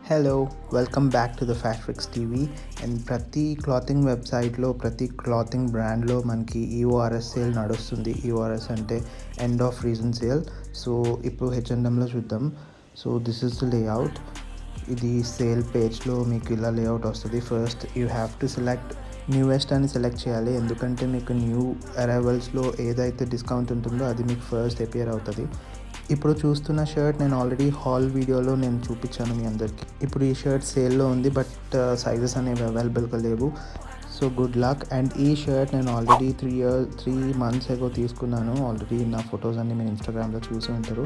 Hello welcome back to the Fatrix TV. And ప్రతి clothing వెబ్సైట్లో ప్రతి క్లాతింగ్ బ్రాండ్లో మనకి ఈఓఆర్ఎస్ సేల్ నడుస్తుంది. ఈఓఆర్ఎస్ అంటే end of reason sale. So ఇప్పుడు హెచ్ఎండ్ఎంలో చూద్దాం. So this is the layout. ఇది సేల్ పేజ్లో మీకు ఇలా లేఅవుట్ వస్తుంది. First you have to select newest అని సెలెక్ట్ చేయాలి, ఎందుకంటే మీకు న్యూ అరైవల్స్లో ఏదైతే డిస్కౌంట్ ఉంటుందో అది మీకు ఫస్ట్ అపియర్ అవుతుంది. ఇప్పుడు చూస్తున్న షర్ట్ నేను ఆల్రెడీ హాల్ వీడియోలో నేను చూపించాను మీ అందరికీ. ఇప్పుడు ఈ షర్ట్ సేల్లో ఉంది, బట్ సైజెస్ అనేవి అవైలబుల్గా లేవు. So good luck. అండ్ ఈ షర్ట్ నేను ఆల్రెడీ 3 months ఎగో తీసుకున్నాను. ఆల్రెడీ నా ఫొటోస్ అన్నీ మీరు ఇన్స్టాగ్రామ్లో చూసి ఉంటారు.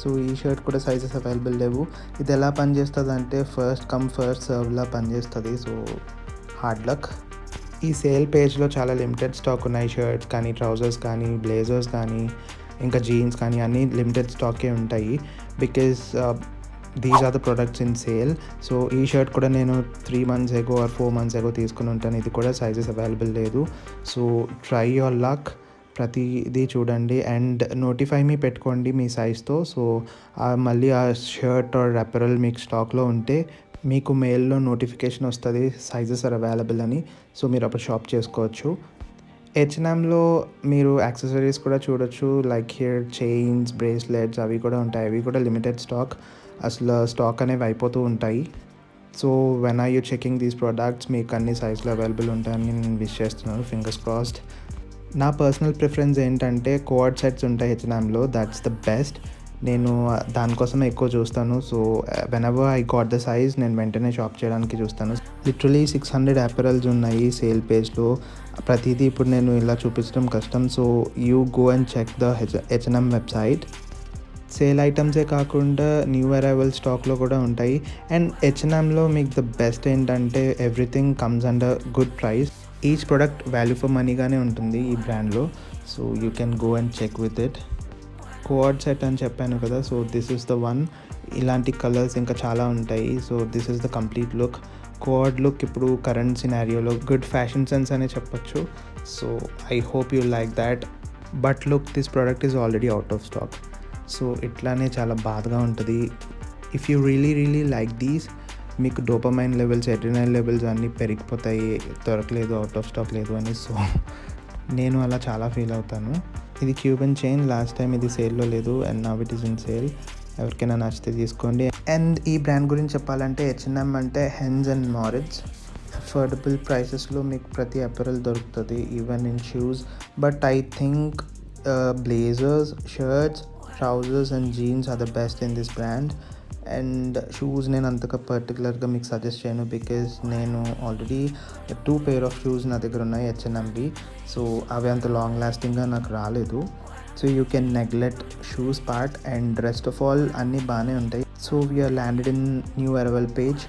సో ఈ షర్ట్ కూడా సైజెస్ అవైలబుల్ లేవు. ఇది ఎలా పనిచేస్తుంది అంటే ఫస్ట్ కమ్ ఫస్ట్ సర్వ్లా పనిచేస్తుంది. So hard luck. ఈ సేల్ పేజ్లో చాలా లిమిటెడ్ స్టాక్ ఉన్నాయి. షర్ట్స్ కానీ, ట్రౌజర్స్ కానీ, బ్లేజర్స్ కానీ, ఇంకా జీన్స్ కానీ అన్నీ లిమిటెడ్ స్టాకే ఉంటాయి. Because these are the products in sale. So ఈ షర్ట్ కూడా నేను 3 months ago or 4 months ago తీసుకుని ఉంటాను. ఇది కూడా సైజెస్ అవైలబుల్ లేదు. So try your luck. ప్రతిదీ చూడండి అండ్ నోటిఫై మీ పెట్టుకోండి మీ సైజ్తో. సో మళ్ళీ ఆ షర్ట్ ఆర్ అపెరల్ మీకు స్టాక్లో ఉంటే మీకు మెయిల్లో నోటిఫికేషన్ వస్తుంది సైజెస్ ఆర్ అవైలబుల్ అని. సో మీరు అప్పుడు షాప్ చేసుకోవచ్చు. హెచ్ఎన్ఎంలో మీరు యాక్సెసరీస్ కూడా చూడొచ్చు. లైక్ హియర్ చైన్స్, బ్రేస్లెట్స్ అవి కూడా ఉంటాయి. అవి కూడా లిమిటెడ్ స్టాక్. అసలు స్టాక్ అనేవి అయిపోతూ ఉంటాయి. So when are you checking these products మీకు అన్ని సైజులు అవైలబుల్ ఉంటాయని నేను విష్ చేస్తున్నాను. Fingers crossed. నా పర్సనల్ ప్రిఫరెన్స్ ఏంటంటే కోఆర్డ్ సెట్స్ ఉంటాయి హెచ్ఎన్ఎంలో. That's the best. నేను దానికోసమే ఎక్కువ చూస్తాను. So whenever I got the size నేను వెంటనే షాప్ చేయడానికి చూస్తాను. లిటరలీ 600 అపెరల్స్ ఉన్నాయి సేల్ పేజ్లో. ప్రతిదీ ఇప్పుడు నేను ఇలా చూపించడం కష్టం. So you go and check the H N M website. Sale ఐటమ్సే కాకుండా న్యూ అరైవల్ స్టాక్లో కూడా ఉంటాయి. అండ్ హెచ్ఎన్ఎంలో మీకు ద బెస్ట్ ఏంటంటే everything comes under good price. Each product value for మనీగానే ఉంటుంది ఈ బ్రాండ్లో. So you can go and check with it. Co-ord set అని చెప్పాను కదా. So this is the one. ఇలాంటి కలర్స్ ఇంకా చాలా ఉంటాయి. So this is the complete look. Co-ord look ఇప్పుడు కరెంట్ సినారియోలో గుడ్ ఫ్యాషన్ సెన్స్ అనే చెప్పొచ్చు. So I hope you like that. But look, this product is already out of stock. So ఇట్లానే చాలా బాధగా ఉంటుంది. If you really like these, మీకు dopamine levels, adrenal levels అన్నీ పెరిగిపోతాయి. దొరకలేదు, అవుట్ ఆఫ్ స్టాక్ లేదు అని. సో నేను అలా చాలా ఫీల్ అవుతాను. ఇది క్యూబన్ చైన్. లాస్ట్ టైం ఇది సేల్లో లేదు and now it is in sale. ఎవరికైనా నచ్చితే తీసుకోండి. అండ్ ఈ బ్రాండ్ గురించి చెప్పాలంటే హెచ్ఎన్ఎం అంటే హెన్స్ అండ్ మారిట్స్. అఫోర్డబుల్ ప్రైసెస్లో మీకు ప్రతి అపెరల్ దొరుకుతుంది, even in shoes. But I think blazers, shirts, trousers and jeans are the best in this brand. And shoes నేను అంతగా పర్టికులర్గా మీకు సజెస్ట్ చేయను, బికాజ్ నేను ఆల్రెడీ 2 pair ఆఫ్ షూస్ నా దగ్గర ఉన్నాయి హెచ్ఎన్ఎంవి. సో అవి అంత లాంగ్ లాస్టింగ్గా నాకు రాలేదు. So you can neglect shoes part and rest of all అన్నీ బాగానే ఉంటాయి. So we are landed in new arrival page.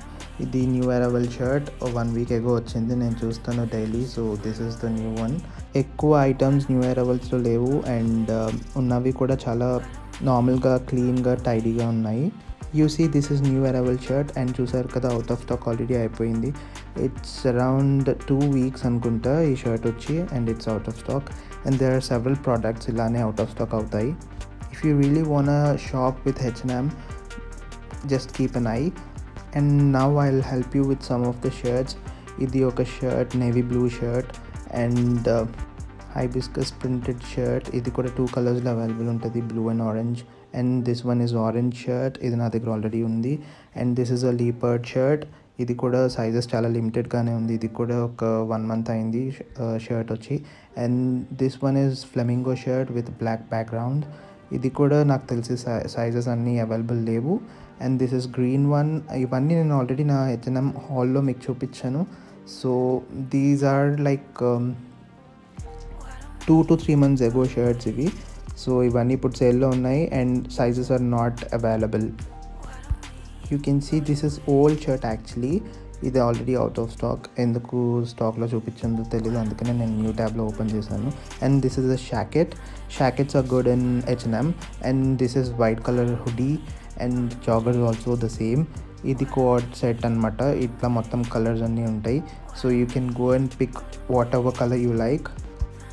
ఇది new arrival shirt 1 week ago వచ్చింది. నేను చూస్తాను daily. So this is the new one. ఎక్కువ ఐటమ్స్ న్యూ అరైవల్స్లో లేవు అండ్ ఉన్నవి కూడా చాలా నార్మల్గా, క్లీన్గా, టైడీగా ఉన్నాయి. You see this is new arrival shirt and చూసారు కదా అవుట్ ఆఫ్ స్టాక్ ఆల్రెడీ అయిపోయింది. ఇట్స్ అరౌండ్ 2 weeks అనుకుంటా ఈ షర్ట్ వచ్చి, and it's out of stock. And there are several products ఇలానే అవుట్ ఆఫ్ స్టాక్ అవుతాయి. If you really want shop with H and M, just keep an eye. And now I will help you with some of the shirts. ఇది ఒక shirt, navy blue shirt and hibiscus printed shirt. ఇది కూడా 2 colorsలో available ఉంటుంది, blue and orange. And this one is orange shirt. ఇది నా దగ్గర already ఉంది. And this is a leopard shirt. ఇది కూడా సైజెస్ చాలా లిమిటెడ్గానే ఉంది. ఇది కూడా ఒక 1 month అయింది షర్ట్ వచ్చి. And this one is flamingo shirt with black background. ఇది కూడా నాకు తెలిసి సైజెస్ అన్నీ అవైలబుల్ లేవు. And this is green one. ఇవన్నీ నేను ఆల్రెడీ నా హెచ్ఎన్ఎం హాల్లో మీకు చూపించాను. So these are like 2 to 3 months ago shirts ఇవి. సో ఇవన్నీ ఇప్పుడు సేల్లో ఉన్నాయి and sizes are not available. You can see this is old shirt actually. ఇది ఆల్రెడీ అవుట్ ఆఫ్ స్టాక్. ఎందుకు స్టాక్లో చూపించిందో తెలీదు, అందుకనే నేను న్యూ ట్యాబ్లో ఓపెన్ చేశాను. And this is a shacket. Shackets are good in H N M. And this is white colour hoodie and jogger also the same. ఇది co-ord set అనమాట. ఇట్లా మొత్తం కలర్స్ అన్నీ ఉంటాయి. So you can go and pick whatever colour you like.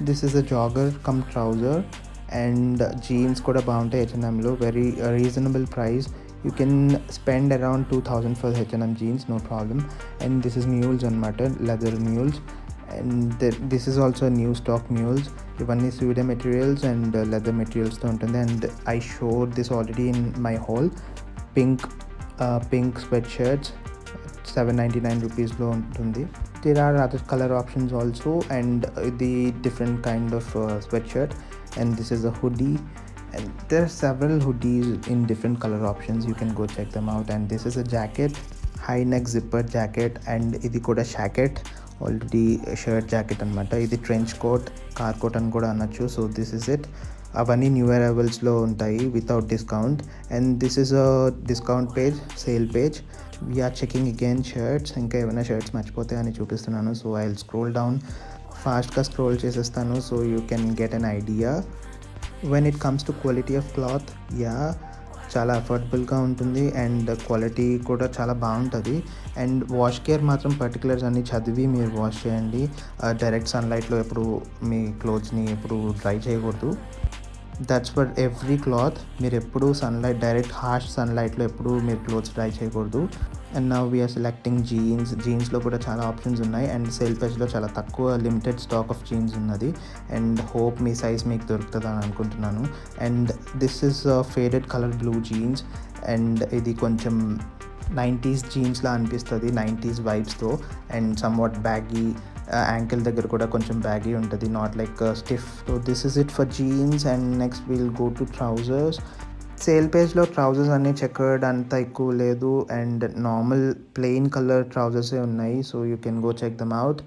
This is a jogger cum trouser and jeans కూడా బాగుంటాయి హెచ్ఎన్ఎంలో. Very reasonable price. You can spend around 2000 for H&M jeans, no problem. And this is mules anamata, leather mules. And this is also a new stock mules. Ivanni suede materials and leather materials tho untundi. And I showed this already in my haul. Pink sweatshirts, 799 rupees lo untundi. There are other color options also, and the different kind of sweatshirt. And this is a hoodie, and there are several hoodies in different color options. You can go check them out. And this is a jacket, high neck zipper jacket, and idi kuda jacket, already shirt jacket anamata. Idi trench coat, car coat అని కూడా అనొచ్చు. So this is it. అవన్నీ new అరైవల్స్లో ఉంటాయి without discount. And this is a discount page, sale page. We're checking again shirts. ఇంకా ఏమైనా shirts మర్చిపోతే అని చూపిస్తున్నాను. So I will scroll down, ఫాస్ట్గా స్క్రోల్ చేసేస్తాను so you can get an idea. When it comes to quality of cloth, చాలా అఫోర్డబుల్గా ఉంటుంది అండ్ క్వాలిటీ కూడా చాలా బాగుంటుంది. అండ్ వాష్ కేర్ మాత్రం పర్టికులర్స్ అన్ని చదివి మీరు వాష్ చేయండి. డైరెక్ట్ సన్లైట్లో ఎప్పుడు మీ క్లోత్స్ని ఎప్పుడు డ్రై చేయకూడదు. That's for every cloth. మీరు ఎప్పుడు డైరెక్ట్ హార్ష్ సన్లైట్లో ఎప్పుడు మీరు క్లోత్స్ డ్రై చేయకూడదు. అండ్ నౌ వీఆర్ సెలెక్టింగ్ జీన్స్లో కూడా చాలా ఆప్షన్స్ ఉన్నాయి. అండ్ సేల్ పేజ్లో చాలా తక్కువ లిమిటెడ్ స్టాక్ ఆఫ్ జీన్స్ ఉన్నది. అండ్ హోప్ మీ సైజ్ మీకు దొరుకుతుందని అనుకుంటున్నాను. And this is faded colour blue jeans. And ఇది కొంచెం 90s జీన్స్లా అనిపిస్తుంది, 90s వైబ్స్తో. అండ్ సమ్వాట్ బ్యాగీ, యాంకిల్ దగ్గర కూడా కొంచెం బ్యాగీ ఉంటుంది, not like stiff. So this is it for jeans. And next will go to trousers. Sale పేజ్లో ట్రౌజర్స్ అన్నీ చెకర్డ్ అంత ఎక్కువ లేదు, అండ్ నార్మల్ ప్లెయిన్ కలర్ ట్రౌజర్సే ఉన్నాయి. So you can go check them out.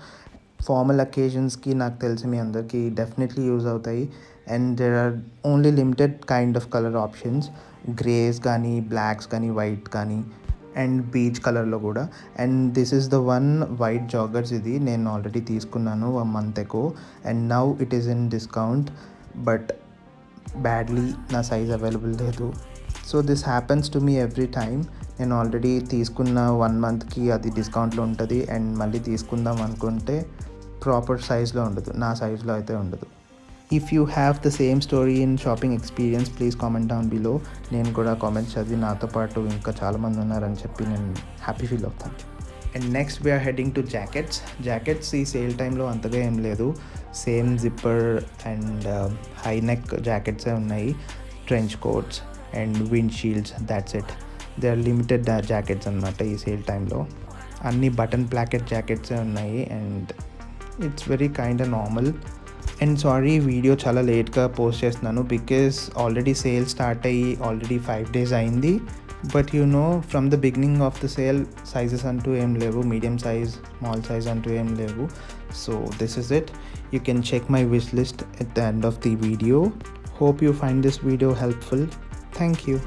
Formal అకేషన్స్కి నాకు తెలిసి మీ అందరికీ డెఫినెట్లీ యూజ్ అవుతాయి. And there are only limited kind of colour options, greys కానీ, బ్లాక్స్ కానీ, వైట్ కానీ, అండ్ బీచ్ కలర్లో కూడా. And this is the one white joggers. ఇది నేను ఆల్రెడీ తీసుకున్నాను 1 month ago, and now it is in discount. But badly నా size available లేదు. So this happens to me every time. నేను ఆల్రెడీ తీసుకున్న 1 monthకి అది డిస్కౌంట్లో ఉంటుంది, అండ్ మళ్ళీ తీసుకుందాం అనుకుంటే ప్రాపర్ సైజ్లో ఉండదు, నా సైజ్లో అయితే ఉండదు. If you have the same story in shopping experience, please comment down below. నేను కూడా కామెంట్స్ చదివి నాతో పాటు ఇంకా చాలామంది ఉన్నారని చెప్పి నేను హ్యాపీ ఫీల్ అవుతాను. And next we're heading to jackets ఈ సేల్ టైంలో అంతగా ఏం లేదు. Same zipper and high neck జాకెట్సే ఉన్నాయి, trench coats and windshields, that's it. They are limited jackets అనమాట ఈ సేల్ టైంలో. అన్ని బటన్ ప్లాకెట్ జాకెట్సే ఉన్నాయి, and it's very kind of normal. And sorry, video చాలా లేట్గా పోస్ట్ చేస్తున్నాను బికాస్ ఆల్రెడీ సేల్ స్టార్ట్ అయ్యి ఆల్రెడీ 5 days అయింది. But you know, from the beginning of the sale sizes అంటూ ఏం లేవు, మీడియం సైజ్, స్మాల్ సైజ్ అంటూ ఏం లేవు. So this is it. You can check my wish list at the end of the video. Hope you find this video helpful. Thank you.